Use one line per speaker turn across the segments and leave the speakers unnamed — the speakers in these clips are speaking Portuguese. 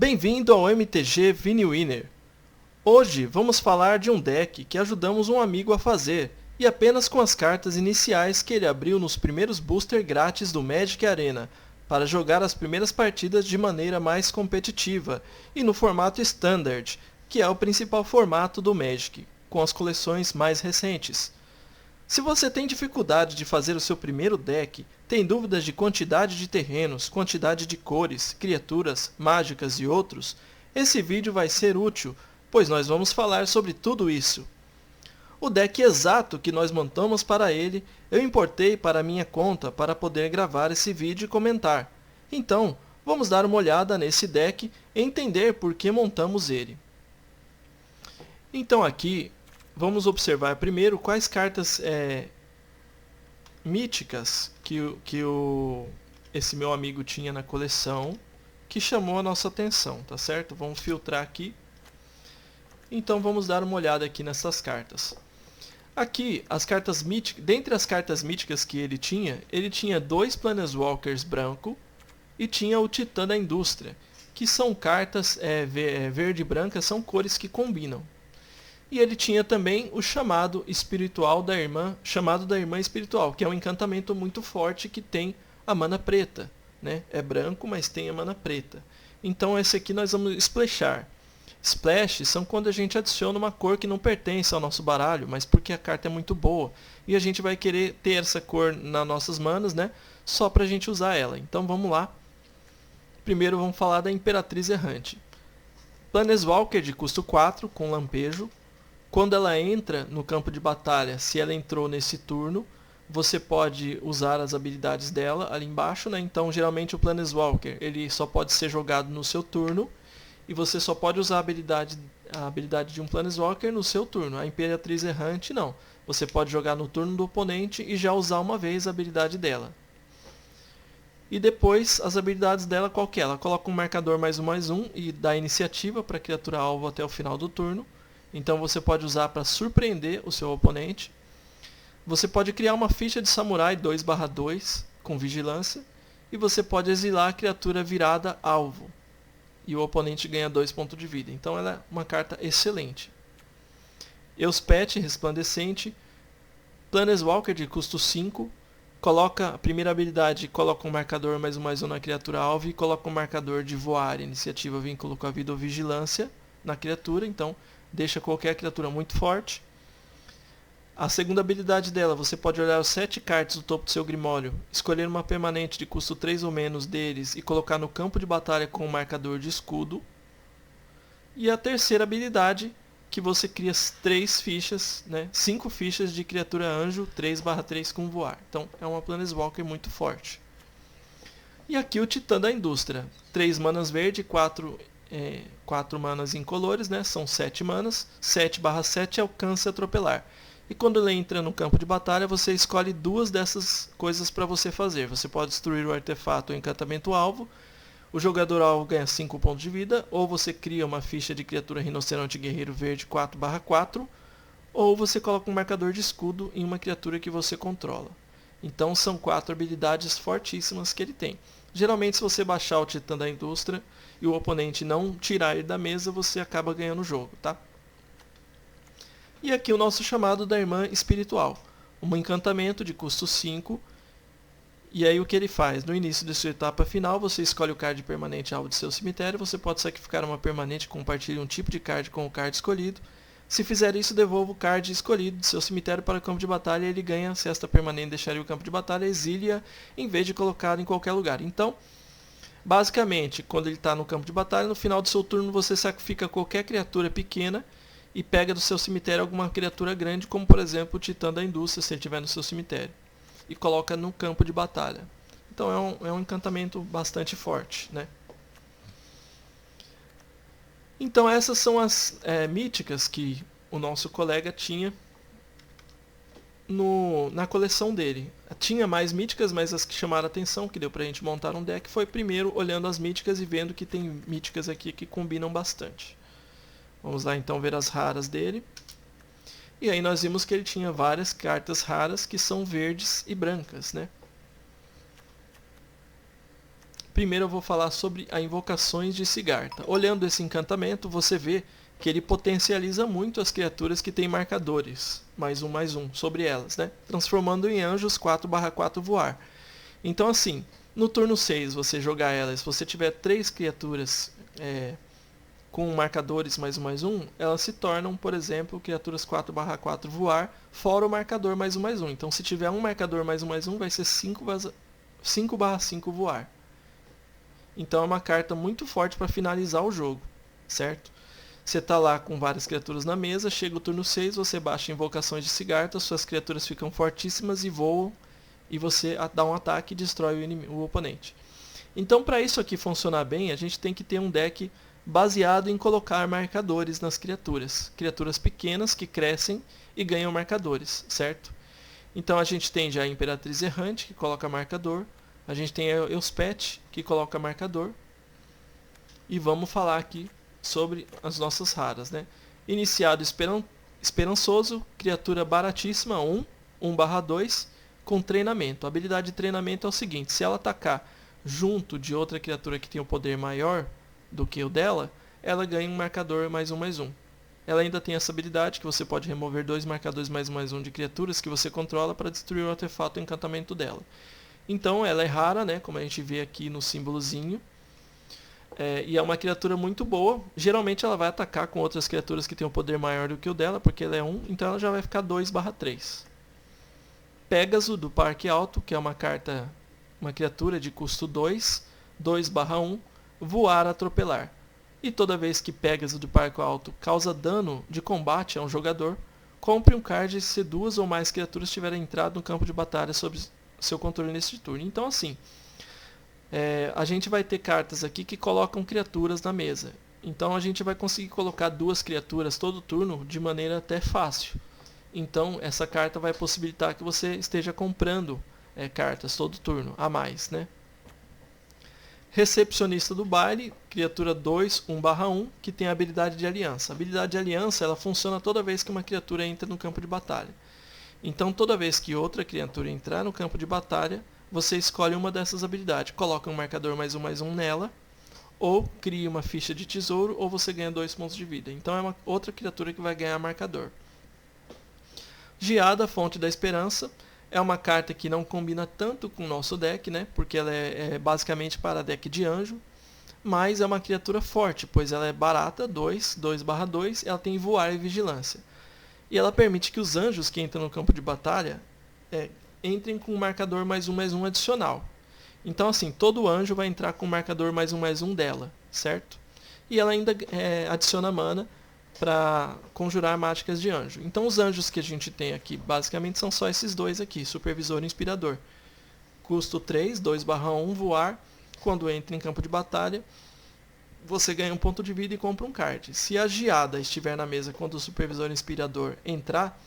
Bem-vindo ao MTG ViniWinner. Hoje vamos falar de um deck que ajudamos um amigo a fazer, e apenas com as cartas iniciais que ele abriu nos primeiros booster grátis do Magic Arena, para jogar as primeiras partidas de maneira mais competitiva, e no formato Standard, que é o principal formato do Magic, com as coleções mais recentes. Se você tem dificuldade de fazer o seu primeiro deck, tem dúvidas de quantidade de terrenos, quantidade de cores, criaturas, mágicas e outros, esse vídeo vai ser útil, pois nós vamos falar sobre tudo isso. O deck exato que nós montamos para ele, eu importei para a minha conta para poder gravar esse vídeo e comentar. Então, vamos dar uma olhada nesse deck e entender por que montamos ele. Então aqui, vamos observar primeiro quais cartas míticas que esse meu amigo tinha na coleção que chamou a nossa atenção, tá certo? Vamos filtrar aqui. Então vamos dar uma olhada aqui nessas cartas. Aqui, as cartas míticas, dentre as cartas míticas que ele tinha 2 Planeswalkers branco e tinha o Titã da Indústria, que são cartas verde e branca, são cores que combinam. E ele tinha também o chamado espiritual da irmã, chamado da irmã espiritual, que é um encantamento muito forte que tem a mana preta, né? É branco, mas tem a mana preta. Então esse aqui nós vamos splashar. Splash são quando a gente adiciona uma cor que não pertence ao nosso baralho, mas porque a carta é muito boa. E a gente vai querer ter essa cor nas nossas manas, né? Só para a gente usar ela. Então vamos lá. Primeiro vamos falar da Imperatriz Errante. Planeswalker de custo 4, com lampejo. Quando ela entra no campo de batalha, se ela entrou nesse turno, você pode usar as habilidades dela ali embaixo, né? Então, geralmente o Planeswalker ele só pode ser jogado no seu turno, e você só pode usar a habilidade de um Planeswalker no seu turno. A Imperatriz Errante não. Você pode jogar no turno do oponente e já usar uma vez a habilidade dela. E depois, as habilidades dela, qual que é? Ela coloca um marcador +1/+1 e dá iniciativa para a criatura alvo até o final do turno. Então você pode usar para surpreender o seu oponente. Você pode criar uma ficha de samurai 2/2 com vigilância. E você pode exilar a criatura virada alvo. E o oponente ganha 2 pontos de vida. Então ela é uma carta excelente. Euspet Resplandecente. Planeswalker de custo 5. Coloca a primeira habilidade, coloca um marcador +1/+1 na criatura alvo. E coloca um marcador de voar, iniciativa, vínculo com a vida ou vigilância na criatura. Então deixa qualquer criatura muito forte. A segunda habilidade dela, você pode olhar os 7 cartas do topo do seu Grimório, escolher uma permanente de custo 3 ou menos deles e colocar no campo de batalha com um marcador de escudo. E a terceira habilidade, que você cria 3 fichas, né, 5 fichas de criatura anjo 3/3 com voar. Então é uma Planeswalker muito forte. E aqui o Titã da Indústria, 3 manas verde, 4 manas incolores, né? São 7 manas, 7/7 alcance atropelar. E quando ele entra no campo de batalha, você escolhe 2 dessas coisas para você fazer. Você pode destruir o artefato ou encantamento alvo, o jogador alvo ganha 5 pontos de vida, ou você cria uma ficha de criatura rinoceronte guerreiro verde 4/4, ou você coloca um marcador de escudo em uma criatura que você controla. Então são 4 habilidades fortíssimas que ele tem. Geralmente, se você baixar o Titã da Indústria e o oponente não tirar ele da mesa, você acaba ganhando o jogo, tá? E aqui o nosso chamado da Irmã Espiritual. Um encantamento de custo 5. E aí o que ele faz? No início da sua etapa final, você escolhe o card permanente alvo de seu cemitério. Você pode sacrificar uma permanente, compartilhe um tipo de card com o card escolhido. Se fizer isso, devolva o card escolhido de seu cemitério para o campo de batalha e ele ganha, se esta permanente deixaria o campo de batalha, exile-a em vez de colocá-la em qualquer lugar. Então, basicamente, quando ele está no campo de batalha, no final do seu turno você sacrifica qualquer criatura pequena e pega do seu cemitério alguma criatura grande, como por exemplo o Titã da Indústria, se ele estiver no seu cemitério, e coloca no campo de batalha. Então é um encantamento bastante forte, né? Então essas são as míticas que o nosso colega tinha na coleção dele. Tinha mais míticas, mas as que chamaram a atenção, que deu pra gente montar um deck, foi primeiro olhando as míticas e vendo que tem míticas aqui que combinam bastante. Vamos lá então ver as raras dele. E aí nós vimos que ele tinha várias cartas raras que são verdes e brancas, né? Primeiro eu vou falar sobre a Invocações de Sigarta. Olhando esse encantamento, você vê que ele potencializa muito as criaturas que têm marcadores, +1/+1, sobre elas, né? Transformando em anjos 4/4 voar. Então assim, no turno 6 você jogar elas, se você tiver 3 criaturas com marcadores +1/+1, elas se tornam, por exemplo, criaturas 4/4 voar, fora o marcador +1/+1. Então se tiver um marcador +1/+1, vai ser 5/5 voar. Então é uma carta muito forte para finalizar o jogo, certo? Você está lá com várias criaturas na mesa, chega o turno 6, você baixa Invocações de Sigarta, suas criaturas ficam fortíssimas e voam, e você dá um ataque e destrói o oponente. Então para isso aqui funcionar bem, a gente tem que ter um deck baseado em colocar marcadores nas criaturas. Criaturas pequenas que crescem e ganham marcadores, certo? Então a gente tem já a Imperatriz Errante, que coloca marcador. A gente tem a Elspeth, que coloca marcador. E vamos falar aqui sobre as nossas raras, né? Iniciado Esperançoso, criatura baratíssima, 1/2, com treinamento. A habilidade de treinamento é o seguinte: se ela atacar junto de outra criatura que tem um poder maior do que o dela, ela ganha um marcador +1/+1. Ela ainda tem essa habilidade que você pode remover 2 marcadores +1/+1 de criaturas que você controla para destruir o artefato ou encantamento dela. Então ela é rara, né, como a gente vê aqui no símbolozinho. E é uma criatura muito boa. Geralmente ela vai atacar com outras criaturas que têm um poder maior do que o dela, porque ela é 1, então ela já vai ficar 2/3. Pégaso, do Parque Alto, que é uma criatura de custo 2, 2/1, voar, atropelar. E toda vez que Pégaso do Parque Alto causa dano de combate a um jogador, compre um card se 2 ou mais criaturas tiverem entrado no campo de batalha sob seu controle neste turno. Então assim, a gente vai ter cartas aqui que colocam criaturas na mesa. Então a gente vai conseguir colocar 2 criaturas todo turno de maneira até fácil. Então essa carta vai possibilitar que você esteja comprando cartas todo turno a mais, né? Recepcionista do Baile, criatura 2, 1/1, que tem a habilidade de aliança. A habilidade de aliança ela funciona toda vez que uma criatura entra no campo de batalha. Então toda vez que outra criatura entrar no campo de batalha, você escolhe uma dessas habilidades, coloca um marcador +1/+1 nela, ou cria uma ficha de tesouro, ou você ganha 2 pontos de vida. Então é uma outra criatura que vai ganhar marcador. Geada, Fonte da Esperança, é uma carta que não combina tanto com o nosso deck, né? Porque ela é basicamente para deck de anjo, mas é uma criatura forte, pois ela é barata, 2/2, ela tem voar e vigilância. E ela permite que os anjos que entram no campo de batalha entrem com um marcador +1/+1 adicional. Então assim, todo anjo vai entrar com o marcador +1/+1 dela, certo? E ela ainda adiciona mana para conjurar mágicas de anjo. Então os anjos que a gente tem aqui basicamente são só esses dois aqui, Supervisor e Inspirador. Custo 3, 2/1, voar. Quando entra em campo de batalha, você ganha um ponto de vida e compra um card. Se a Geada estiver na mesa quando o Supervisor e Inspirador entrar,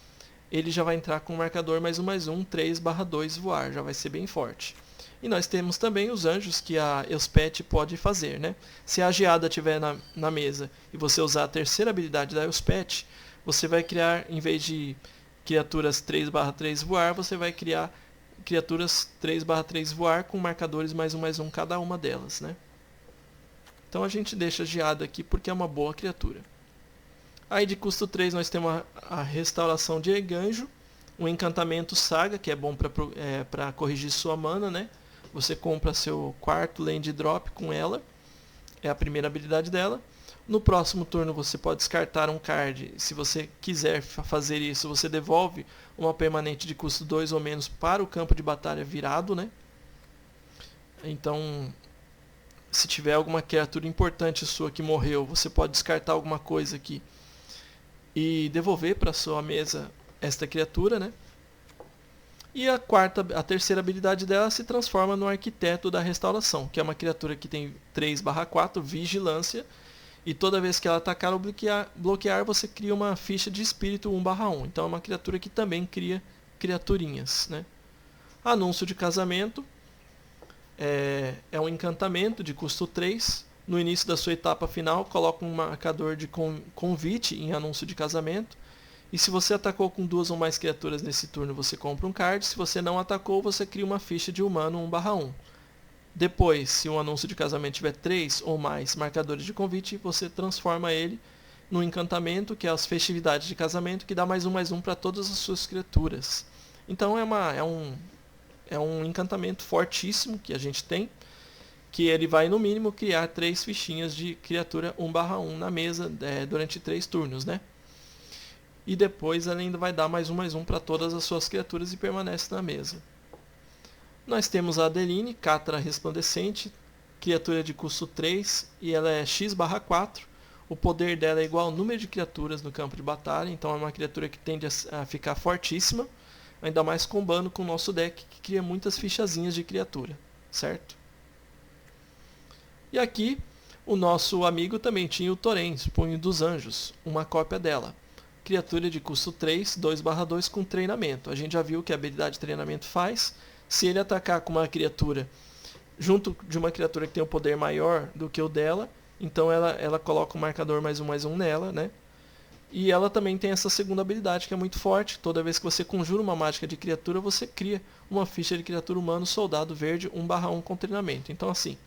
ele já vai entrar com o marcador +1/+1, 3/2 voar, já vai ser bem forte. E nós temos também os anjos que a Elspeth pode fazer, né? Se a Geada estiver na mesa e você usar a terceira habilidade da Elspeth, você vai criar, em vez de criaturas 3/3 voar, você vai criar criaturas 3/3 voar com marcadores +1/+1 cada uma delas, né? Então a gente deixa a Geada aqui porque é uma boa criatura. Aí de custo 3 nós temos a Restauração de Eiganjo, um encantamento saga, que é bom para corrigir sua mana, né? Você compra seu quarto land drop com ela, é a primeira habilidade dela. No próximo turno você pode descartar um card, se você quiser fazer isso, você devolve uma permanente de custo 2 ou menos para o campo de batalha virado, né? Então, se tiver alguma criatura importante sua que morreu, você pode descartar alguma coisa aqui e devolver para sua mesa esta criatura, né? E a terceira habilidade dela se transforma no Arquiteto da Restauração, que é uma criatura que tem 3/4, vigilância, e toda vez que ela atacar ou bloquear, você cria uma ficha de espírito 1/1. Então é uma criatura que também cria criaturinhas, né? Anúncio de Casamento é um encantamento de custo 3. No início da sua etapa final, coloca um marcador de convite em Anúncio de Casamento. E se você atacou com 2 ou mais criaturas nesse turno, você compra um card. Se você não atacou, você cria uma ficha de humano 1/1. Depois, se um anúncio de casamento tiver 3 ou mais marcadores de convite, você transforma ele no encantamento, que é as festividades de casamento, que dá mais um para todas as suas criaturas. Então é um encantamento fortíssimo que a gente tem, que ele vai no mínimo criar 3 fichinhas de criatura 1/1 na mesa durante 3 turnos, né? E depois ele ainda vai dar mais um para todas as suas criaturas e permanece na mesa. Nós temos a Adeline, Catra Resplandecente, criatura de custo 3 e ela é X/4. O poder dela é igual ao número de criaturas no campo de batalha, então é uma criatura que tende a ficar fortíssima, ainda mais combando com o nosso deck que cria muitas fichazinhas de criatura, certo? E aqui o nosso amigo também tinha o Torrens, Punho dos Anjos, uma cópia dela. Criatura de custo 3, 2/2 com treinamento. A gente já viu o que a habilidade de treinamento faz. Se ele atacar com uma criatura junto de uma criatura que tem um poder maior do que o dela, então ela coloca um marcador +1/+1 nela, né? E ela também tem essa segunda habilidade que é muito forte. Toda vez que você conjura uma mágica de criatura, você cria uma ficha de criatura humano soldado verde 1/1 com treinamento. Então assim,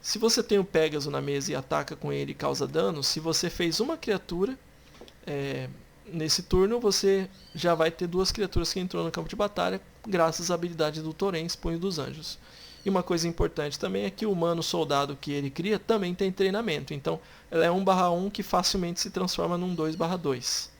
se você tem o Pégaso na mesa e ataca com ele e causa dano, se você fez uma criatura, nesse turno você já vai ter 2 criaturas que entrou no campo de batalha graças à habilidade do Torrens, Punho dos Anjos. E uma coisa importante também é que o humano soldado que ele cria também tem treinamento. Então ela é 1/1 que facilmente se transforma num 2/2.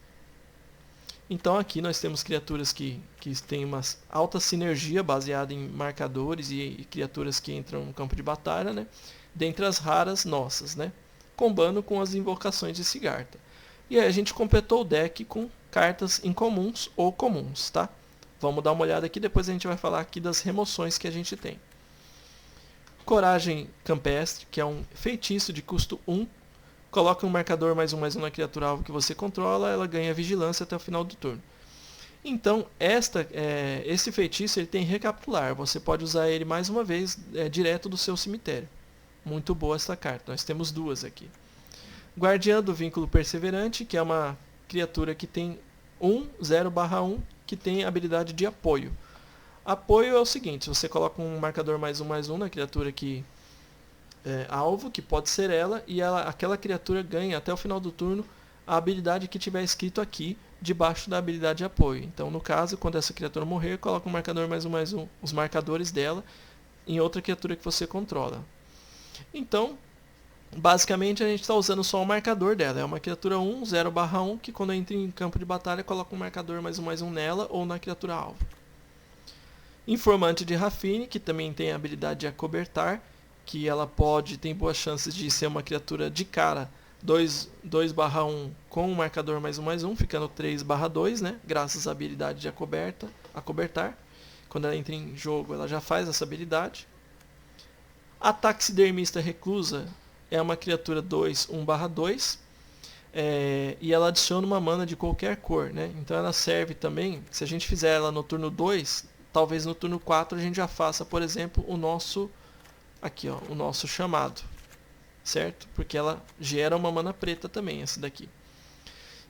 Então aqui nós temos criaturas que têm uma alta sinergia baseada em marcadores e criaturas que entram no campo de batalha, né? Dentre as raras nossas, né? Combando com as invocações de Sigarta. E aí a gente completou o deck com cartas incomuns ou comuns, tá? Vamos dar uma olhada aqui, depois a gente vai falar aqui das remoções que a gente tem. Coragem Campestre, que é um feitiço de custo 1. Coloca um marcador +1/+1 na criatura alvo que você controla, ela ganha vigilância até o final do turno. Então, esse feitiço ele tem recapitular, você pode usar ele mais uma vez direto do seu cemitério. Muito boa essa carta, nós temos 2 aqui. Guardiã do Vínculo Perseverante, que é uma criatura que tem 0/1, que tem habilidade de apoio. Apoio é o seguinte, você coloca um marcador +1/+1 na criatura que alvo, que pode ser ela, e aquela criatura ganha até o final do turno a habilidade que tiver escrito aqui debaixo da habilidade de apoio. Então, no caso, quando essa criatura morrer, coloca um marcador +1/+1, os marcadores dela, em outra criatura que você controla. Então, basicamente a gente está usando só o marcador dela. É uma criatura 1, 0/1, que quando entra em campo de batalha, coloca um marcador +1/+1 nela ou na criatura alvo. Informante de Raffine, que também tem a habilidade de acobertar, que ela tem boas chances de ser uma criatura de cara 2/1 com um marcador +1/+1, ficando 3/2, né? Graças à habilidade de acobertar. Quando ela entra em jogo, ela já faz essa habilidade. A Taxidermista Reclusa é uma criatura 2, 1/2, e ela adiciona uma mana de qualquer cor, né? Então ela serve também, se a gente fizer ela no turno 2, talvez no turno 4 a gente já faça, por exemplo, o nosso chamado, certo? Porque ela gera uma mana preta também, essa daqui.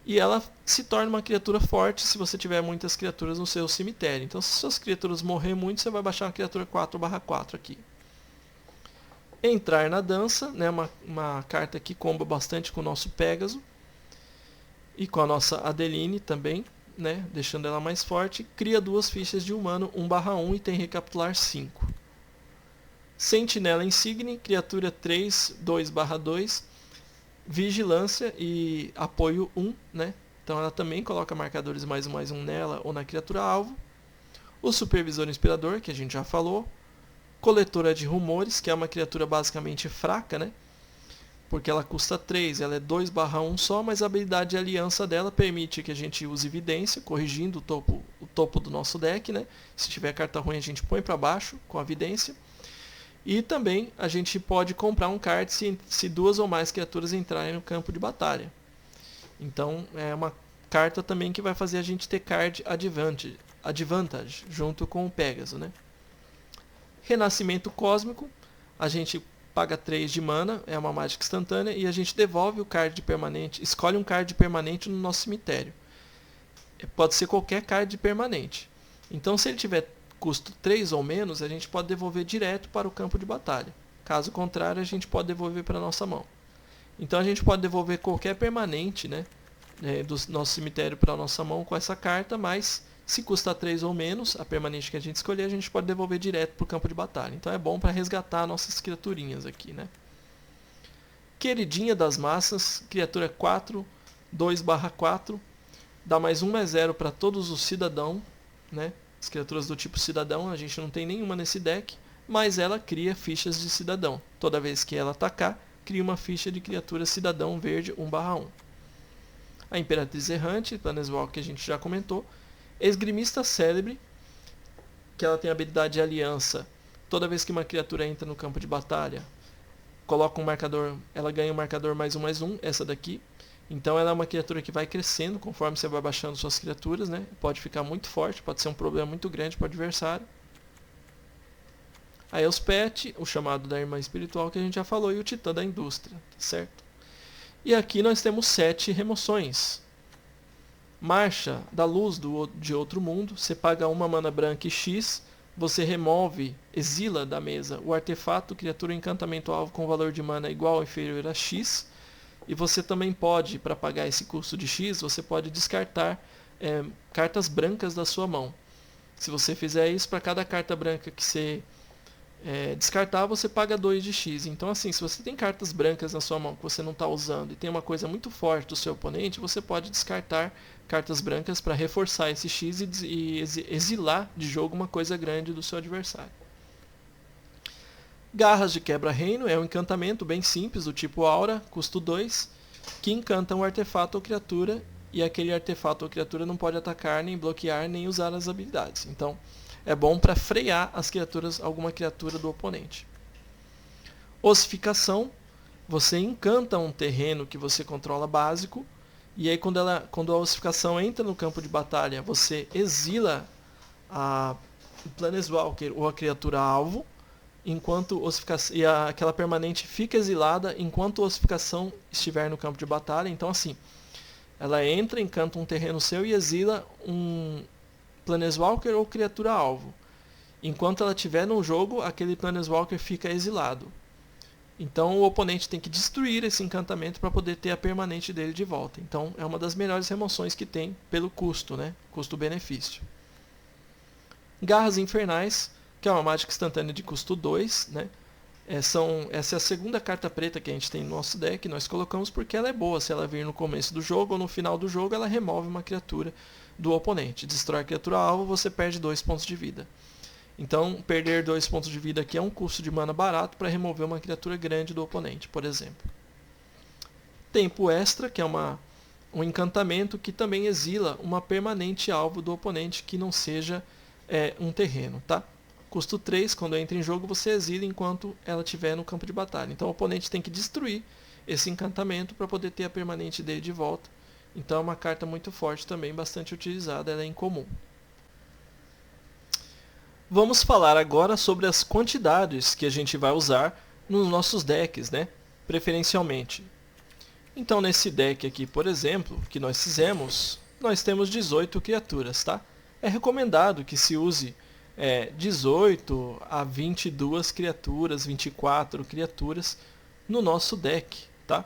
E ela se torna uma criatura forte se você tiver muitas criaturas no seu cemitério. Então, se suas criaturas morrer muito, você vai baixar uma criatura 4/4 aqui. Entrar na dança, né? Uma carta que comba bastante com o nosso Pégaso e com a nossa Adeline também, né? Deixando ela mais forte. Cria 2 fichas de humano 1/1 e tem recapitular 5. Sentinela Insigne, criatura 3, 2/2, vigilância e apoio 1, né? Então ela também coloca marcadores +1/+1 nela ou na criatura alvo. O Supervisor Inspirador, que a gente já falou. Coletora de Rumores, que é uma criatura basicamente fraca, né? Porque ela custa 3, ela é 2/1 só, mas a habilidade de aliança dela permite que a gente use evidência, corrigindo o topo do nosso deck, né? Se tiver carta ruim, a gente põe para baixo com a evidência. E também a gente pode comprar um card se 2 ou mais criaturas entrarem no campo de batalha. Então é uma carta também que vai fazer a gente ter card advantage junto com o Pégaso, né? Renascimento Cósmico, a gente paga 3 de mana, é uma mágica instantânea, e a gente devolve o card permanente, escolhe um card permanente no nosso cemitério. Pode ser qualquer card permanente. Então se ele tiver custo 3 ou menos, a gente pode devolver direto para o campo de batalha. Caso contrário, a gente pode devolver para a nossa mão. Então a gente pode devolver qualquer permanente, né, do nosso cemitério para a nossa mão com essa carta, mas se custa 3 ou menos, a permanente que a gente escolher, a gente pode devolver direto para o campo de batalha. Então é bom para resgatar nossas criaturinhas aqui, né? Queridinha das massas, criatura 4, 2/4, dá mais 0 para todos os cidadão, né? As criaturas do tipo cidadão, a gente não tem nenhuma nesse deck, mas ela cria fichas de cidadão. Toda vez que ela atacar, cria uma ficha de criatura cidadão verde 1/1. A Imperatriz Errante, Planeswalker, que a gente já comentou. Esgrimista Célebre, que ela tem a habilidade de aliança. Toda vez que uma criatura entra no campo de batalha, coloca um marcador, ela ganha um marcador +1/+1, essa daqui. Então ela é uma criatura que vai crescendo conforme você vai baixando suas criaturas, né? Pode ficar muito forte, pode ser um problema muito grande para o adversário. A Elspeth, o chamado da Irmã Espiritual, que a gente já falou, e o Titã da Indústria, tá certo? E aqui nós temos 7 remoções. Marcha da Luz de Outro Mundo, você paga uma mana branca e X, você remove, exila da mesa o artefato, criatura, encantamento, alvo com valor de mana igual ou inferior a X, e você também pode, para pagar esse custo de X, você pode descartar cartas brancas da sua mão. Se você fizer isso, para cada carta branca que você descartar, você paga 2 de X. Então assim, se você tem cartas brancas na sua mão que você não está usando e tem uma coisa muito forte do seu oponente, você pode descartar cartas brancas para reforçar esse X e exilar de jogo uma coisa grande do seu adversário. Garras de Quebra-Reino é um encantamento bem simples do tipo Aura, custo 2, que encanta um artefato ou criatura, e aquele artefato ou criatura não pode atacar, nem bloquear, nem usar as habilidades. Então é bom para frear as criaturas, alguma criatura do oponente. Ossificação, você encanta um terreno que você controla básico, e aí quando a ossificação entra no campo de batalha, você exila a Planeswalker ou a criatura alvo, enquanto aquela permanente fica exilada enquanto a ossificação estiver no campo de batalha. Então assim, ela entra, encanta um terreno seu e exila um Planeswalker ou criatura alvo. Enquanto ela estiver no jogo, aquele Planeswalker fica exilado. Então o oponente tem que destruir esse encantamento para poder ter a permanente dele de volta. Então é uma das melhores remoções que tem pelo custo, né? Custo-benefício. Garras Infernais, que é uma mágica instantânea de custo 2, né? Essa é a segunda carta preta que a gente tem no nosso deck. Nós colocamos porque ela é boa. Se ela vir no começo do jogo ou no final do jogo, ela remove uma criatura do oponente. Destrói a criatura alvo, você perde 2 pontos de vida. Então, perder 2 pontos de vida aqui é um custo de mana barato para remover uma criatura grande do oponente, por exemplo. Tempo Extra, que é um encantamento que também exila uma permanente alvo do oponente que não seja um terreno, tá? Custo 3, quando entra em jogo, você exila enquanto ela estiver no campo de batalha. Então o oponente tem que destruir esse encantamento para poder ter a permanente dele de volta. Então é uma carta muito forte também, bastante utilizada, ela é incomum. Vamos falar agora sobre as quantidades que a gente vai usar nos nossos decks, né? Preferencialmente. Então nesse deck aqui, por exemplo, que nós fizemos, nós temos 18 criaturas, tá? É recomendado que se use 18 a 22 criaturas, 24 criaturas no nosso deck, tá?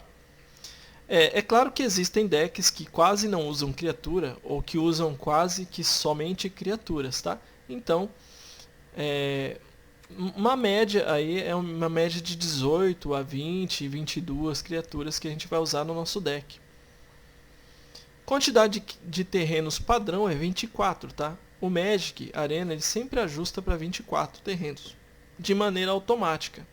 É claro que existem decks que quase não usam criatura ou que usam quase que somente criaturas, tá? Então, uma média aí é uma média de 18 a 20, 22 criaturas que a gente vai usar no nosso deck. Quantidade de terrenos padrão é 24, tá? O Magic Arena ele sempre ajusta para 24 terrenos, de maneira automática.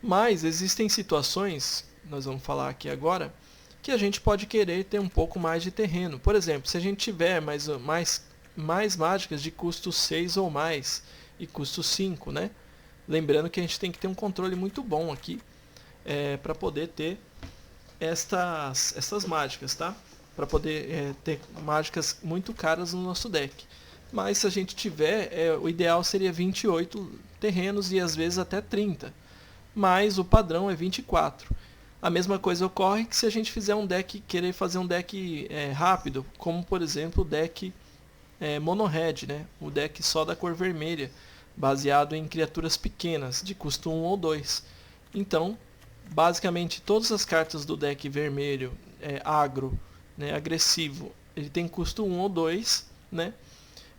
Mas existem situações, nós vamos falar aqui agora, que a gente pode querer ter um pouco mais de terreno. Por exemplo, se a gente tiver mais mágicas de custo 6 ou mais e custo 5, né? Lembrando que a gente tem que ter um controle muito bom aqui para poder ter estas mágicas, tá? Para poder ter mágicas muito caras no nosso deck. Mas se a gente tiver, o ideal seria 28 terrenos e às vezes até 30. Mas o padrão é 24. A mesma coisa ocorre que se a gente fizer querer fazer um deck rápido, como por exemplo o deck Mono Red, né? O deck só da cor vermelha, baseado em criaturas pequenas, de custo 1 ou 2. Então, basicamente todas as cartas do deck vermelho, agro, né, agressivo, ele tem custo 1 ou 2, né?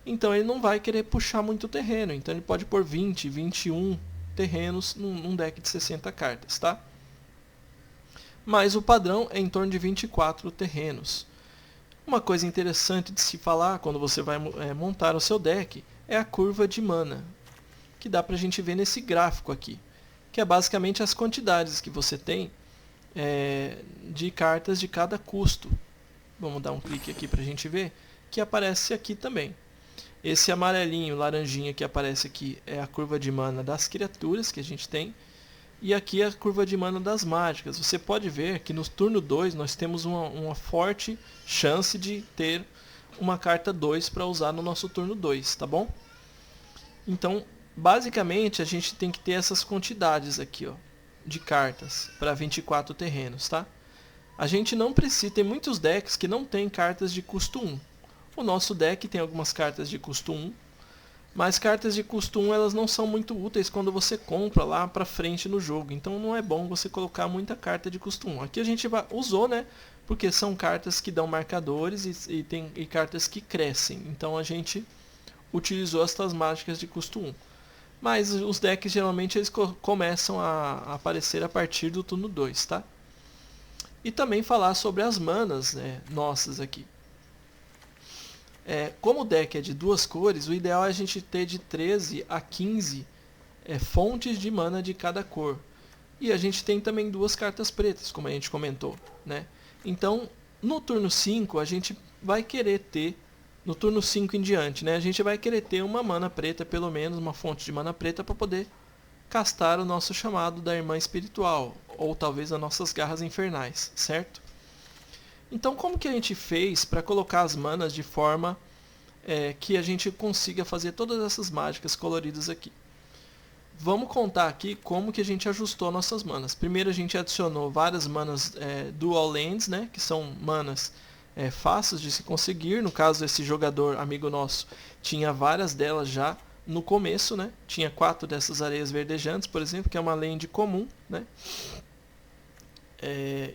Então ele não vai querer puxar muito terreno, então ele pode pôr 20, 21 terrenos num deck de 60 cartas, tá? Mas o padrão é em torno de 24 terrenos. Uma coisa interessante de se falar quando você vai montar o seu deck é a curva de mana, que dá pra gente ver nesse gráfico aqui, que é basicamente as quantidades que você tem de cartas de cada custo. Vamos dar um clique aqui pra gente ver, que aparece aqui também. Esse amarelinho, laranjinha que aparece aqui é a curva de mana das criaturas que a gente tem. E aqui é a curva de mana das mágicas. Você pode ver que no turno 2 nós temos uma forte chance de ter uma carta 2 para usar no nosso turno 2, tá bom? Então, basicamente, a gente tem que ter essas quantidades aqui, ó, de cartas para 24 terrenos, tá? A gente não precisa, tem muitos decks que não tem cartas de custo 1. O nosso deck tem algumas cartas de custo 1, mas cartas de custo 1 elas não são muito úteis quando você compra lá pra frente no jogo. Então não é bom você colocar muita carta de custo 1. Aqui a gente usou, né? Porque são cartas que dão marcadores e cartas que crescem. Então a gente utilizou estas mágicas de custo 1. Mas os decks geralmente eles começam a aparecer a partir do turno 2, tá? E também falar sobre as manas, né, nossas aqui. Como o deck é de duas cores, o ideal é a gente ter de 13 a 15 fontes de mana de cada cor. E a gente tem também duas cartas pretas, como a gente comentou, né? Então, no turno 5, a gente vai querer ter, no turno 5 em diante, né? A gente vai querer ter uma mana preta, pelo menos uma fonte de mana preta, para poder castar o nosso chamado da Irmã Espiritual, ou talvez as nossas garras infernais, certo? Então, como que a gente fez para colocar as manas de forma que a gente consiga fazer todas essas mágicas coloridas aqui? Vamos contar aqui como que a gente ajustou nossas manas. Primeiro a gente adicionou várias manas Dual Lands, né, que são manas fáceis de se conseguir. No caso, esse jogador amigo nosso tinha várias delas já no começo, né? Tinha 4 dessas areias verdejantes, por exemplo, que é uma land comum, né?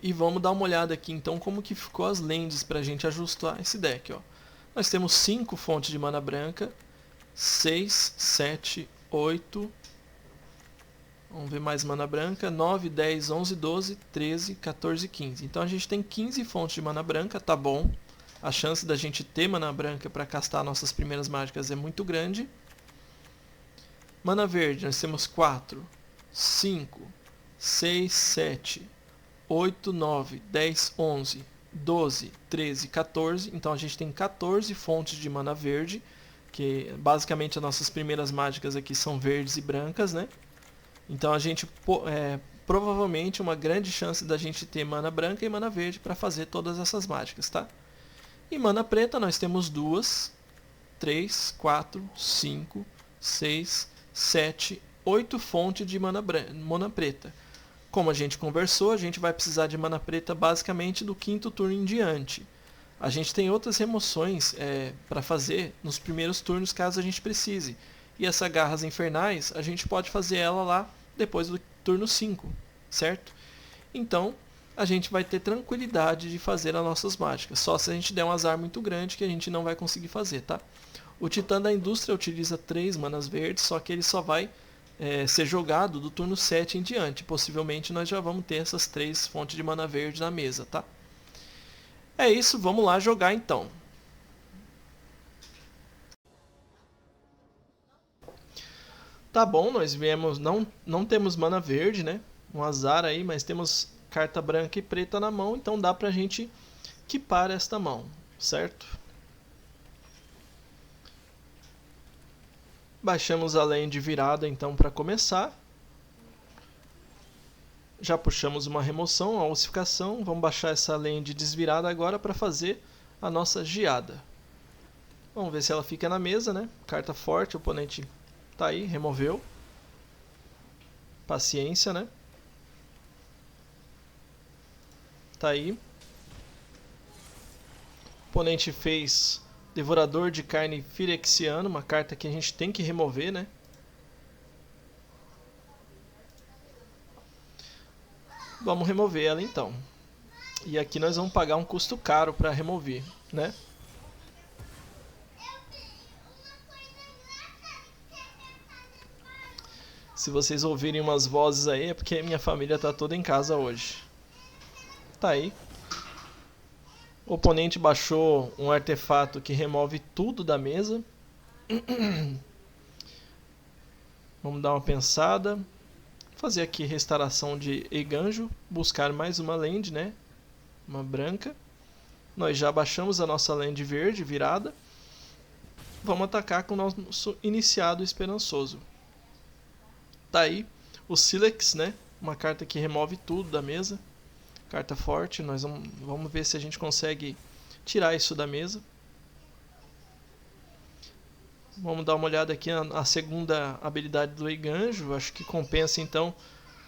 E vamos dar uma olhada aqui então como que ficou as lands para a gente ajustar esse deck, ó. Nós temos 5 fontes de mana branca, 6, 7, 8, vamos ver mais mana branca, 9, 10, 11, 12, 13, 14, 15. Então a gente tem 15 fontes de mana branca, tá bom. A chance da gente ter mana branca para castar nossas primeiras mágicas é muito grande. Mana verde, nós temos 4, 5, 6, 7, 8, 9, 10, 11, 12, 13, 14. Então a gente tem 14 fontes de mana verde, que basicamente as nossas primeiras mágicas aqui são verdes e brancas, né? Então a gente provavelmente uma grande chance da gente ter mana branca e mana verde para fazer todas essas mágicas, tá? E mana preta nós temos 2, 3, 4, 5, 6, 7, 8 fontes de mana preta. Como a gente conversou, a gente vai precisar de mana preta basicamente do 5º turno em diante. A gente tem outras remoções para fazer nos primeiros turnos caso a gente precise. E essa garras infernais, a gente pode fazer ela lá depois do turno 5, certo? Então, a gente vai ter tranquilidade de fazer as nossas mágicas. Só se a gente der um azar muito grande que a gente não vai conseguir fazer, tá? O Titã da Indústria utiliza 3 manas verdes, só que ele só vai ser jogado do turno 7 em diante. Possivelmente nós já vamos ter essas 3 fontes de mana verde na mesa, tá? É isso, vamos lá jogar então. Tá bom, nós viemos, não temos mana verde, né? Um azar aí, mas temos carta branca e preta na mão, então dá pra gente equipar esta mão, certo? Baixamos a land virada então para começar. Já puxamos uma remoção, uma ossificação. Vamos baixar essa land desvirada agora para fazer a nossa geada. Vamos ver se ela fica na mesa, né? Carta forte, o oponente tá aí, removeu. Paciência, né? Tá aí. O oponente fez Devorador de carne Phyrexiano, uma carta que a gente tem que remover, né? Vamos remover ela então. E aqui nós vamos pagar um custo caro para remover, né? Se vocês ouvirem umas vozes aí, é porque minha família tá toda em casa hoje. Tá aí. O oponente baixou um artefato que remove tudo da mesa. Vamos dar uma pensada. Fazer aqui restauração de Eiganjo. Buscar mais uma land, né? Uma branca. Nós já baixamos a nossa land verde virada. Vamos atacar com o nosso iniciado esperançoso. Tá aí o Silex, né? Uma carta que remove tudo da mesa. Carta forte. Nós vamos ver se a gente consegue tirar isso da mesa. Vamos dar uma olhada aqui na segunda habilidade do Eiganjo. Acho que compensa então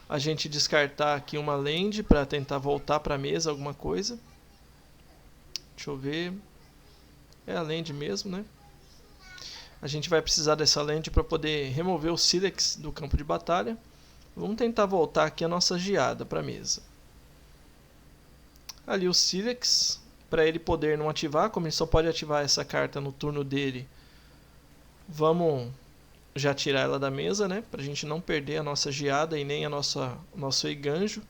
a gente descartar aqui uma land para tentar voltar para a mesa alguma coisa. Deixa eu ver. É a land mesmo, né? A gente vai precisar dessa land para poder remover o Silex do campo de batalha. Vamos tentar voltar aqui a nossa geada para a mesa. Ali o Silex, para ele poder não ativar, como ele só pode ativar essa carta no turno dele, vamos já tirar ela da mesa, né? Para a gente não perder a nossa geada e nem a nosso Eiganjo.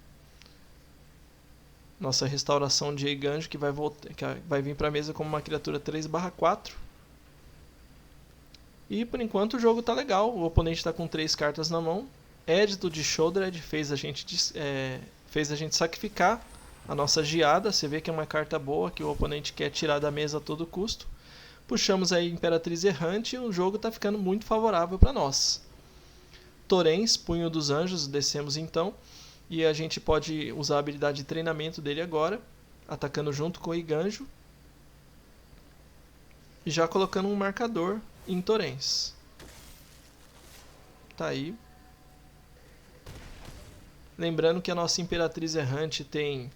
Nossa restauração de Eiganjo que vai vir para a mesa como uma criatura 3/4. E por enquanto o jogo tá legal, o oponente está com 3 cartas na mão. Édito de Sheoldred fez a gente sacrificar a nossa geada. Você vê que é uma carta boa que o oponente quer tirar da mesa a todo custo. Puxamos aí Imperatriz Errante e o jogo está ficando muito favorável para nós. Torrens, Punho dos Anjos, descemos então. E a gente pode usar a habilidade de treinamento dele agora, atacando junto com o Eiganjo. E já colocando um marcador em Torrens. Tá aí. Lembrando que a nossa Imperatriz Errante tem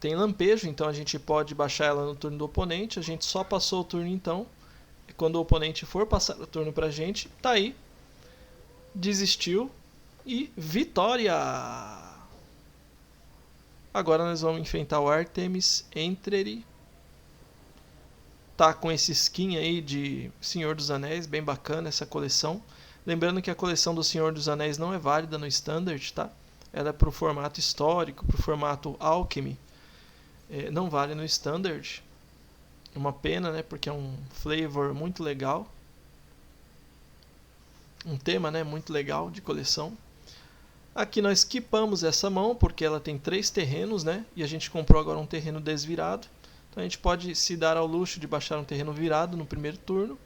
lampejo, então a gente pode baixar ela no turno do oponente. A gente só passou o turno então. E quando o oponente for passar o turno pra gente, tá aí. Desistiu e vitória! Agora nós vamos enfrentar o Artemis Entreri. Tá com esse skin aí de Senhor dos Anéis, bem bacana essa coleção. Lembrando que a coleção do Senhor dos Anéis não é válida no Standard, tá? Ela é pro formato histórico, pro formato Alchemy. Não vale no Standard. É uma pena, né? Porque é um flavor muito legal. Um tema, né? Muito legal de coleção. Aqui nós skipamos essa mão, porque ela tem 3 terrenos, né? E a gente comprou agora um terreno desvirado. Então a gente pode se dar ao luxo de baixar um terreno virado no primeiro turno.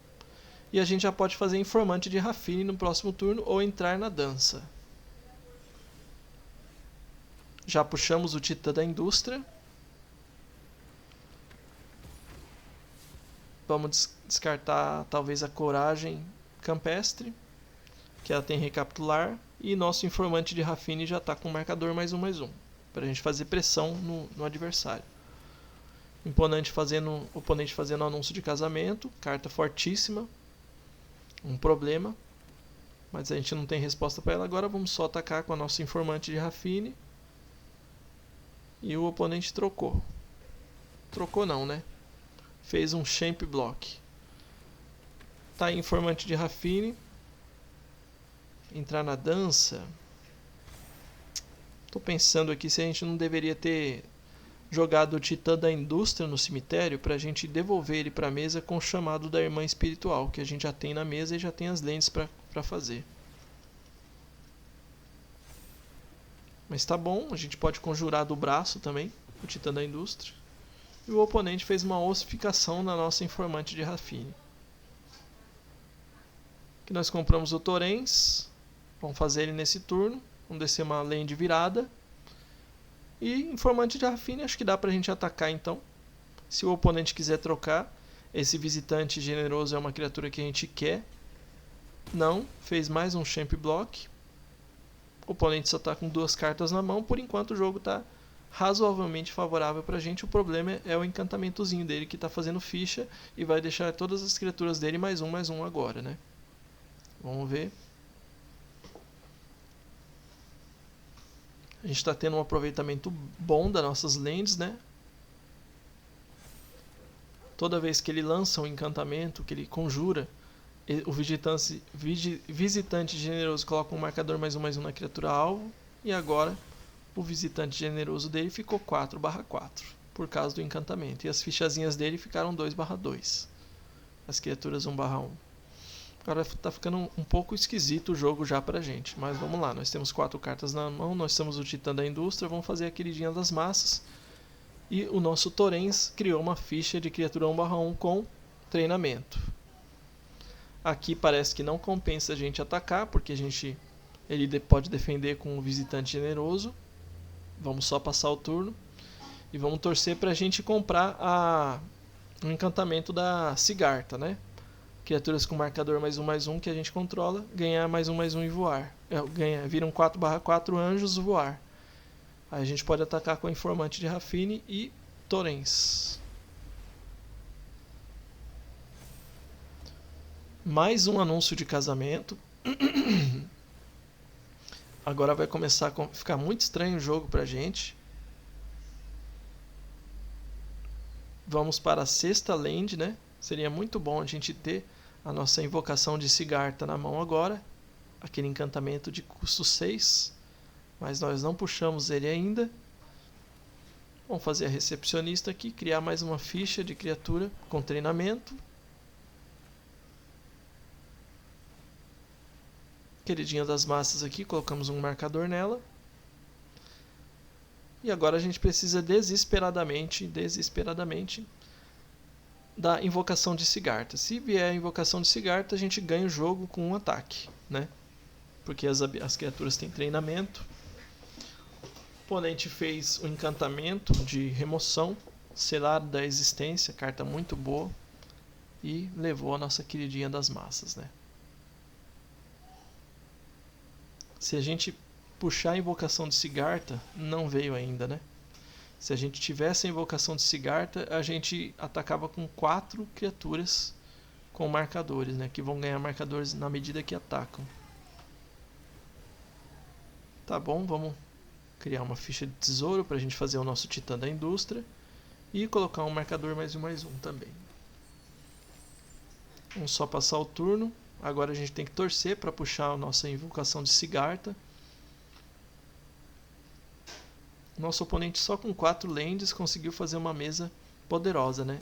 E a gente já pode fazer Informante de Raffine no próximo turno ou entrar na dança. Já puxamos o Titã da Indústria. Vamos descartar talvez a Coragem Campestre, que ela tem Recapitular. E nosso Informante de Raffine já está com marcador +1/+1, para a gente fazer pressão no adversário. Oponente fazendo anúncio de casamento, carta fortíssima, um problema, mas a gente não tem resposta para ela agora. Vamos só atacar com a nossa Informante de Raffine. E o oponente trocou. Trocou não, né? Fez um Champ Block. Tá aí Informante de Raffine. Entrar na dança. Tô pensando aqui se a gente não deveria ter jogado o Titã da Indústria no cemitério para a gente devolver ele para a mesa com o chamado da Irmã Espiritual, que a gente já tem na mesa e já tem as lentes para fazer. Mas tá bom, a gente pode conjurar do braço também, o Titã da Indústria. E o oponente fez uma ossificação na nossa Informante de Raffine. Aqui nós compramos o Torrens. Vamos fazer ele nesse turno. Vamos descer uma land virada. E Informante de Raffine, acho que dá pra gente atacar então. Se o oponente quiser trocar, esse visitante generoso é uma criatura que a gente quer. Não, fez mais um Champ Block. O oponente só está com 2 cartas na mão. Por enquanto o jogo está razoavelmente favorável pra gente. O problema é o encantamentozinho dele que tá fazendo ficha e vai deixar todas as criaturas dele mais um agora, né? Vamos ver. A gente está tendo um aproveitamento bom das nossas lands, né? Toda vez que ele lança um encantamento, que ele conjura, o visitante generoso coloca um marcador mais um na criatura alvo. E agora o visitante generoso dele ficou 4/4 por causa do encantamento. E as fichazinhas dele ficaram 2/2. As criaturas 1/1. Agora tá ficando um pouco esquisito o jogo já pra gente. Mas vamos lá, nós temos 4 cartas na mão, nós temos o Titã da Indústria, vamos fazer a queridinha das massas. E o nosso Torrens criou uma ficha de criatura 1/1 com treinamento. Aqui parece que não compensa a gente atacar, porque ele pode defender com o visitante generoso. Vamos só passar o turno. E vamos torcer pra gente comprar o encantamento da Sigarta, né? Criaturas com marcador +1/+1 que a gente controla, ganhar +1/+1 e voar. Viram 4/4 anjos voar. Aí a gente pode atacar com o Informante de Raffine e Torrens. Mais um anúncio de casamento. Agora vai começar a ficar muito estranho o jogo pra gente. Vamos para a 6ª land, né? Seria muito bom a gente ter a nossa invocação de Sigarta na mão agora. Aquele encantamento de custo 6. Mas nós não puxamos ele ainda. Vamos fazer a recepcionista aqui. Criar mais uma ficha de criatura com treinamento. Queridinha das massas aqui. Colocamos um marcador nela. E agora a gente precisa desesperadamente da invocação de Sigarta. Se vier a invocação de Sigarta, a gente ganha o jogo com um ataque, né? Porque as criaturas têm treinamento. O oponente fez o encantamento de remoção, selado da existência, carta muito boa, e levou a nossa queridinha das massas, né? Se a gente puxar a invocação de Sigarta, não veio ainda, né? Se a gente tivesse a invocação de Sigarta, a gente atacava com 4 criaturas com marcadores, né? Que vão ganhar marcadores na medida que atacam. Tá bom, vamos criar uma ficha de tesouro para a gente fazer o nosso Titã da Indústria. E colocar um marcador +1/+1 também. Vamos só passar o turno. Agora a gente tem que torcer para puxar a nossa invocação de Sigarta. Nosso oponente só com 4 lands conseguiu fazer uma mesa poderosa, né?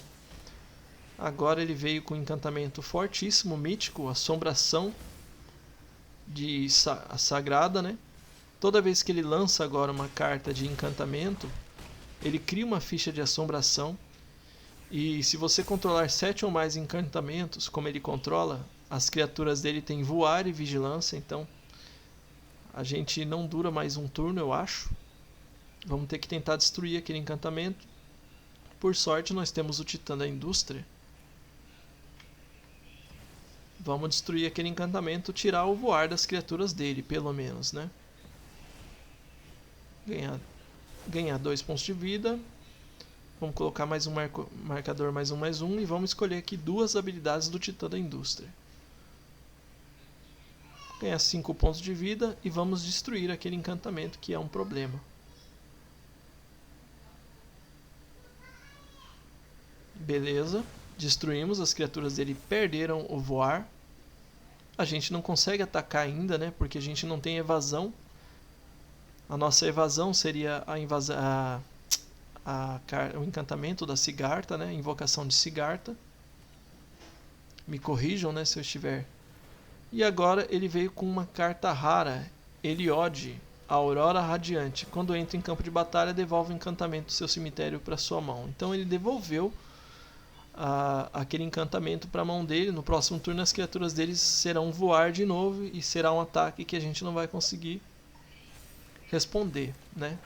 Agora ele veio com um encantamento fortíssimo, mítico, Assombração de Sagrada, né? Toda vez que ele lança agora uma carta de encantamento, ele cria uma ficha de assombração. E se você controlar 7 ou mais encantamentos, como ele controla, as criaturas dele têm voar e vigilância, então a gente não dura mais um turno, eu acho. Vamos ter que tentar destruir aquele encantamento. Por sorte, nós temos o Titã da Indústria. Vamos destruir aquele encantamento, tirar o voar das criaturas dele, pelo menos, né? Ganhar 2 pontos de vida. Vamos colocar mais um marcador +1/+1 e vamos escolher aqui 2 habilidades do Titã da Indústria. Ganhar 5 pontos de vida e vamos destruir aquele encantamento que é um problema. Beleza, destruímos, as criaturas dele perderam o voar. A gente não consegue atacar ainda, né? Porque a gente não tem evasão. A nossa evasão seria o encantamento da Sigarta, né? Invocação de Sigarta. Me corrijam, né, se eu estiver. E agora ele veio com uma carta rara, Eliode, Aurora Radiante. Quando entra em campo de batalha, devolve o encantamento do seu cemitério para sua mão. Então ele devolveu aquele encantamento para a mão dele. No próximo turno as criaturas deles serão voar de novo e será um ataque que a gente não vai conseguir responder, né?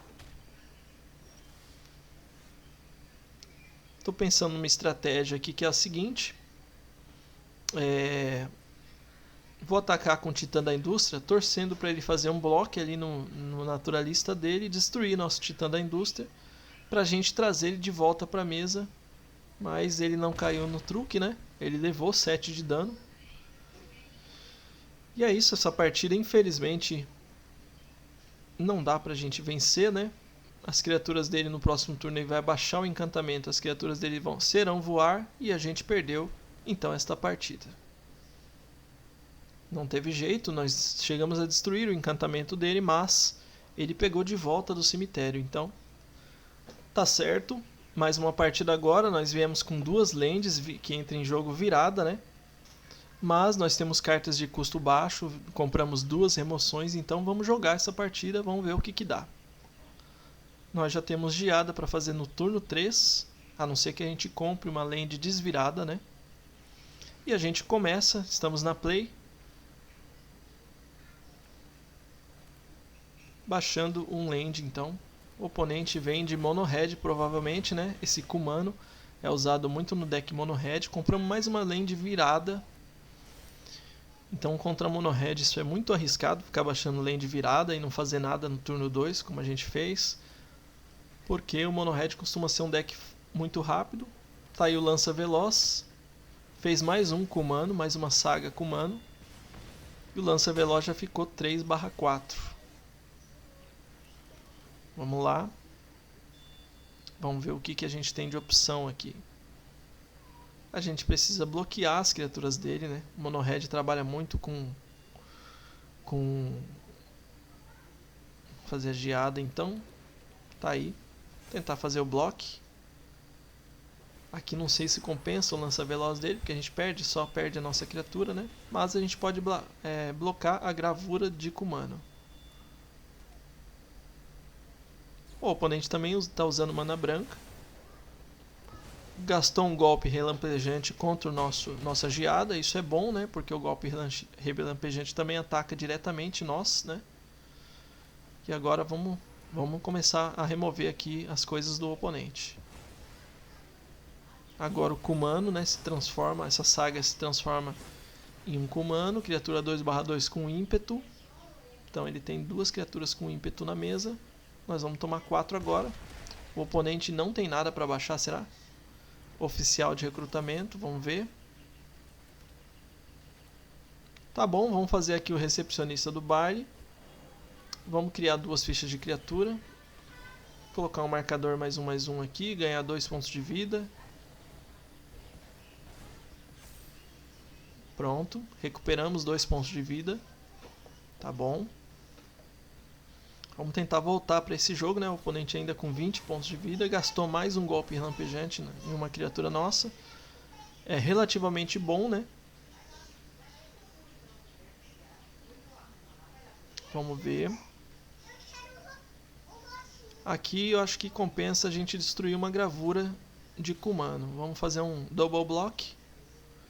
Estou pensando numa estratégia aqui que é a seguinte. Vou atacar com o Titã da Indústria, torcendo para ele fazer um bloco ali no naturalista dele e destruir nosso Titã da Indústria, para a gente trazer ele de volta para a mesa. Mas ele não caiu no truque, né? Ele levou 7 de dano. E é isso, essa partida infelizmente não dá pra gente vencer, né? As criaturas dele no próximo turno ele vai baixar o encantamento, as criaturas dele serão voar e a gente perdeu então esta partida. Não teve jeito, nós chegamos a destruir o encantamento dele, mas ele pegou de volta do cemitério, então tá certo. Mais uma partida agora, nós viemos com 2 lands que entram em jogo virada, né? Mas nós temos cartas de custo baixo, compramos 2 remoções, então vamos jogar essa partida, vamos ver o que dá. Nós já temos geada para fazer no turno 3, a não ser que a gente compre uma land desvirada, né? E a gente começa, estamos na play, baixando um land então. O oponente vem de mono red provavelmente, né? Esse Kumano é usado muito no deck mono red. Compramos mais uma land virada. Então contra mono red isso é muito arriscado, ficar baixando land virada e não fazer nada no turno 2, como a gente fez. Porque o mono red costuma ser um deck muito rápido. Tá aí o Lança Veloz. Fez mais um Kumano, mais uma saga Kumano. E o Lança Veloz já ficou 3/4. Vamos lá. Vamos ver o que a gente tem de opção aqui. A gente precisa bloquear as criaturas dele, né? O Mono Red trabalha muito com fazer a geada, então tá aí. Tentar fazer o bloco. Aqui não sei se compensa o lança-veloz dele, porque a gente só perde a nossa criatura, né? Mas a gente pode blocar a gravura de Kumano. O oponente também está usando mana branca. Gastou um golpe relampejante contra nossa geada. Isso é bom, né? Porque o golpe relampejante também ataca diretamente nós, né? E agora vamos começar a remover aqui as coisas do oponente. Agora o Kumano, né, se transforma, essa saga se transforma em um Kumano, criatura 2/2 com ímpeto. Então ele tem 2 criaturas com ímpeto na mesa. Nós vamos tomar 4 agora. O oponente não tem nada para baixar, será? Oficial de recrutamento, vamos ver. Tá bom, vamos fazer aqui o recepcionista do baile. Vamos criar 2 fichas de criatura. Colocar um marcador +1/+1 aqui, ganhar 2 pontos de vida. Pronto, recuperamos 2 pontos de vida. Tá bom. Vamos tentar voltar para esse jogo, né? O oponente ainda com 20 pontos de vida. Gastou mais um golpe relampejante em uma criatura nossa. É relativamente bom, né? Vamos ver. Aqui eu acho que compensa a gente destruir uma gravura de Kumano. Vamos fazer um double block.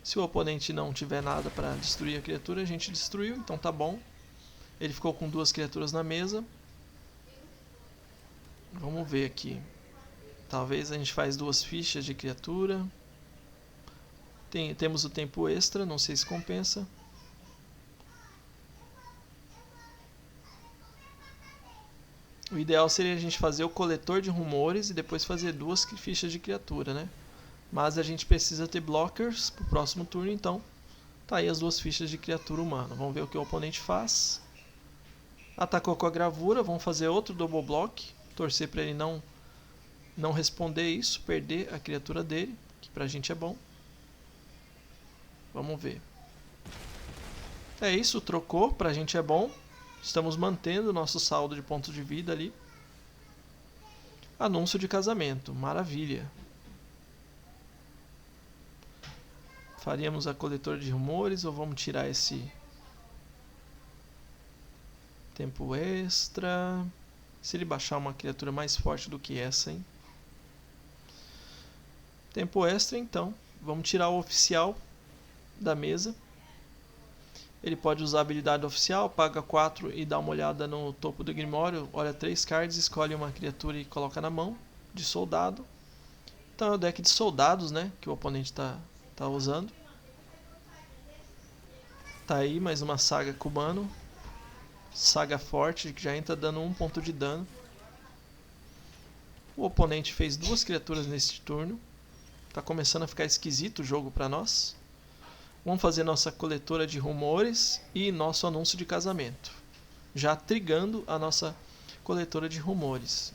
Se o oponente não tiver nada para destruir a criatura, a gente destruiu, então tá bom. Ele ficou com 2 criaturas na mesa. Vamos ver aqui. Talvez a gente faz 2 fichas de criatura. Temos o tempo extra, não sei se compensa. O ideal seria a gente fazer o coletor de rumores e depois fazer 2 fichas de criatura, né? Mas a gente precisa ter blockers pro próximo turno, então tá aí as 2 fichas de criatura humana. Vamos ver o que o oponente faz. Atacou com a gravura, vamos fazer outro double block. Torcer para ele não responder isso, perder a criatura dele, que pra gente é bom. Vamos ver. É isso, trocou, pra gente é bom. Estamos mantendo o nosso saldo de pontos de vida ali. Anúncio de casamento, maravilha. Faríamos a coletor de rumores ou vamos tirar esse tempo extra? Se ele baixar uma criatura mais forte do que essa, hein? Tempo extra, então. Vamos tirar o oficial da mesa. Ele pode usar a habilidade oficial, paga 4 e dá uma olhada no topo do Grimório. Olha 3 cards, escolhe uma criatura e coloca na mão, de soldado. Então é o deck de soldados, né, que o oponente está usando. Tá aí mais uma saga cubano. Saga forte, que já entra dando 1 ponto de dano. O oponente fez 2 criaturas neste turno. Tá começando a ficar esquisito o jogo para nós. Vamos fazer nossa coletora de rumores e nosso anúncio de casamento. Já trigando a nossa coletora de rumores.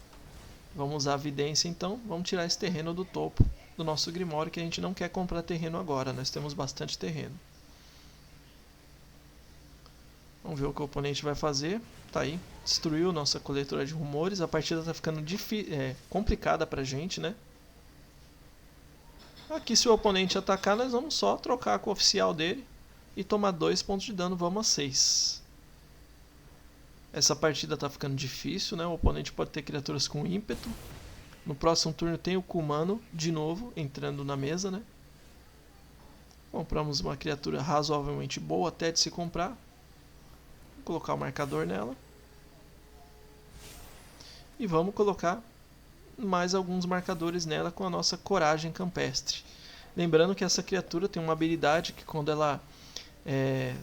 Vamos usar a vidência então. Vamos tirar esse terreno do topo do nosso Grimório, que a gente não quer comprar terreno agora. Nós temos bastante terreno. Vamos ver o que o oponente vai fazer. Tá aí. Destruiu nossa coletora de rumores. A partida tá ficando complicada pra gente, né? Aqui, se o oponente atacar, nós vamos só trocar com o oficial dele e tomar 2 pontos de dano. Vamos a 6. Essa partida tá ficando difícil, né? O oponente pode ter criaturas com ímpeto. No próximo turno tem o Kumano de novo entrando na mesa, né? Compramos uma criatura razoavelmente boa até de se comprar. Vou colocar o marcador nela. E vamos colocar mais alguns marcadores nela com a nossa coragem campestre. Lembrando que essa criatura tem uma habilidade que quando ela é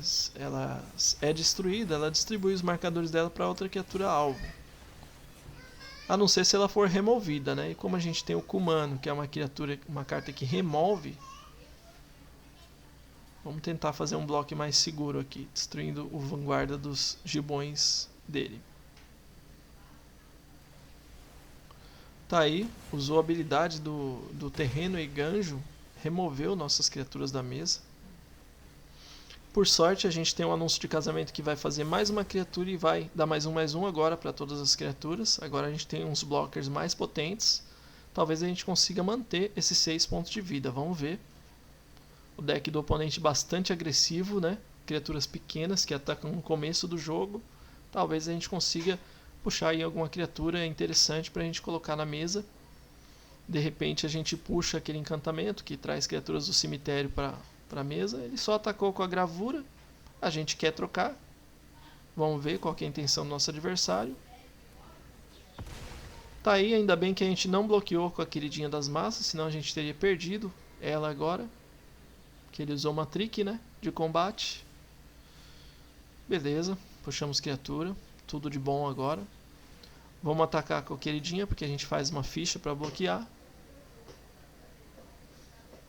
destruída, ela distribui os marcadores dela para outra criatura alvo. A não ser se ela for removida, né? E como a gente tem o Kumano, que é uma carta que remove, vamos tentar fazer um bloco mais seguro aqui, destruindo o vanguarda dos gibões dele. Tá aí, usou a habilidade do terreno e ganjo, removeu nossas criaturas da mesa. Por sorte, a gente tem um anúncio de casamento que vai fazer mais uma criatura e vai dar mais um agora para todas as criaturas. Agora a gente tem uns blockers mais potentes. Talvez a gente consiga manter esses 6 pontos de vida. Vamos ver. O deck do oponente bastante agressivo, né? Criaturas pequenas que atacam no começo do jogo. Talvez a gente consiga puxar aí alguma criatura interessante para a gente colocar na mesa. De repente a gente puxa aquele encantamento que traz criaturas do cemitério para a mesa. Ele só atacou com a gravura. A gente quer trocar. Vamos ver qual que é a intenção do nosso adversário. Tá aí, ainda bem que a gente não bloqueou com a queridinha das massas, senão a gente teria perdido ela agora. Que ele usou uma trick, né, de combate. Beleza, puxamos criatura. Tudo de bom agora. Vamos atacar com a queridinha, porque a gente faz uma ficha para bloquear.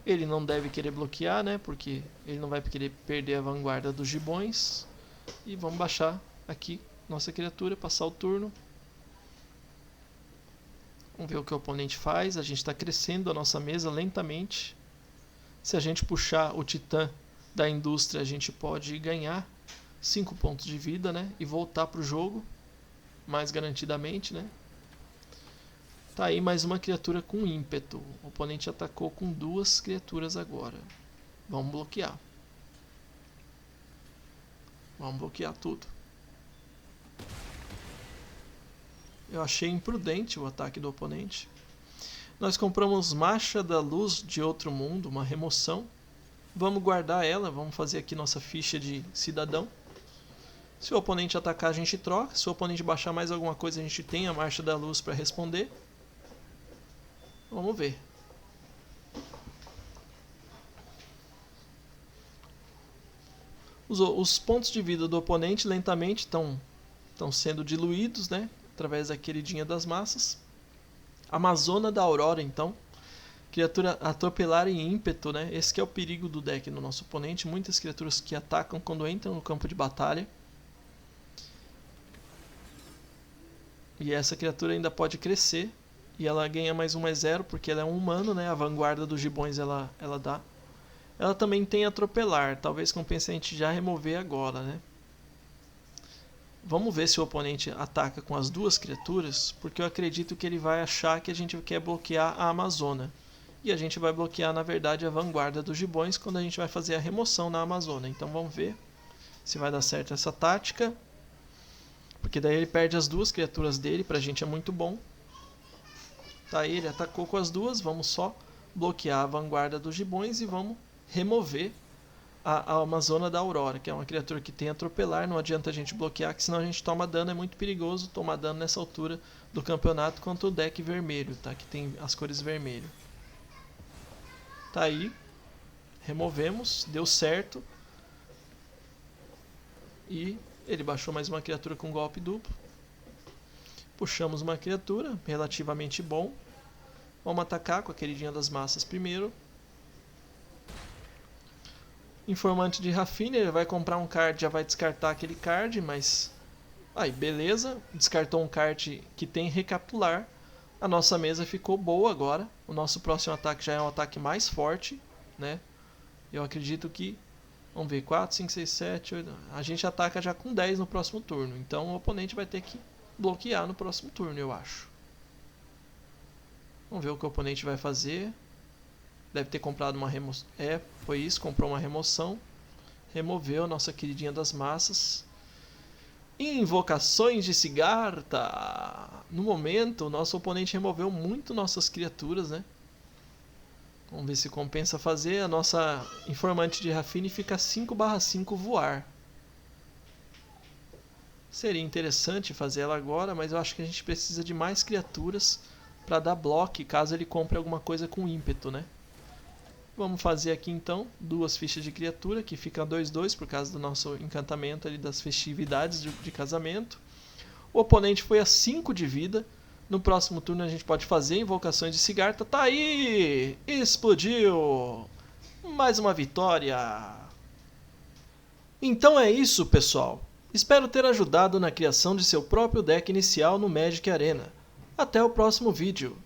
Ele não deve querer bloquear, né? Porque ele não vai querer perder a vanguarda dos gibões. E vamos baixar aqui nossa criatura, passar o turno. Vamos ver o que o oponente faz. A gente está crescendo a nossa mesa lentamente. Se a gente puxar o titã da indústria, a gente pode ganhar 5 pontos de vida, né? E voltar para o jogo mais garantidamente, né? Tá aí mais uma criatura com ímpeto. O oponente atacou com 2 criaturas agora. Vamos bloquear. Vamos bloquear tudo. Eu achei imprudente o ataque do oponente. Nós compramos Marcha da Luz de Outro Mundo, uma remoção. Vamos guardar ela, vamos fazer aqui nossa ficha de cidadão. Se o oponente atacar, a gente troca. Se o oponente baixar mais alguma coisa, a gente tem a Marcha da Luz para responder. Vamos ver. Os pontos de vida do oponente lentamente estão sendo diluídos, né? Através da queridinha das massas. Amazona da Aurora, então. Criatura atropelar em ímpeto, né? Esse que é o perigo do deck no nosso oponente. Muitas criaturas que atacam quando entram no campo de batalha. E essa criatura ainda pode crescer. E ela ganha mais 0 porque ela é um humano, né? A vanguarda dos gibões ela dá. Ela também tem atropelar. Talvez compense a gente já remover agora, né? Vamos ver se o oponente ataca com as 2 criaturas. Porque eu acredito que ele vai achar que a gente quer bloquear a Amazona. E a gente vai bloquear, na verdade, a vanguarda dos gibões quando a gente vai fazer a remoção na Amazona. Então vamos ver se vai dar certo essa tática. Porque daí ele perde as 2 criaturas dele, pra gente é muito bom. Tá, ele atacou com as 2, vamos só bloquear a vanguarda dos gibões e vamos remover a Amazona da Aurora, que é uma criatura que tem atropelar, não adianta a gente bloquear, que senão a gente toma dano, é muito perigoso tomar dano nessa altura do campeonato contra o deck vermelho, tá? Que tem as cores vermelho. Tá aí, removemos, deu certo. E ele baixou mais uma criatura com golpe duplo. Puxamos uma criatura, relativamente bom. Vamos atacar com a queridinha das massas primeiro. Informante de Rafinha, ele vai comprar um card, já vai descartar aquele card, mas... Aí, beleza. Descartou um card que tem recapitular. A nossa mesa ficou boa agora. O nosso próximo ataque já é um ataque mais forte, né? Eu acredito que... Vamos ver, 4, 5, 6, 7, 8... A gente ataca já com 10 no próximo turno. Então o oponente vai ter que bloquear no próximo turno, eu acho. Vamos ver o que o oponente vai fazer. Deve ter comprado uma remoção. Foi isso, comprou uma remoção. Removeu a nossa queridinha das massas. Invocações de Sigarta. No momento, o nosso oponente removeu muito nossas criaturas, né? Vamos ver se compensa fazer. A nossa informante de Rafinha fica 5/5 voar. Seria interessante fazer ela agora, mas eu acho que a gente precisa de mais criaturas para dar bloco, caso ele compre alguma coisa com ímpeto, né? Vamos fazer aqui então 2 fichas de criatura, que fica 2/2 por causa do nosso encantamento ali das festividades de casamento. O oponente foi a 5 de vida. No próximo turno a gente pode fazer invocações de Sigarta. Tá aí! Explodiu! Mais uma vitória! Então é isso, pessoal. Espero ter ajudado na criação de seu próprio deck inicial no Magic Arena. Até o próximo vídeo.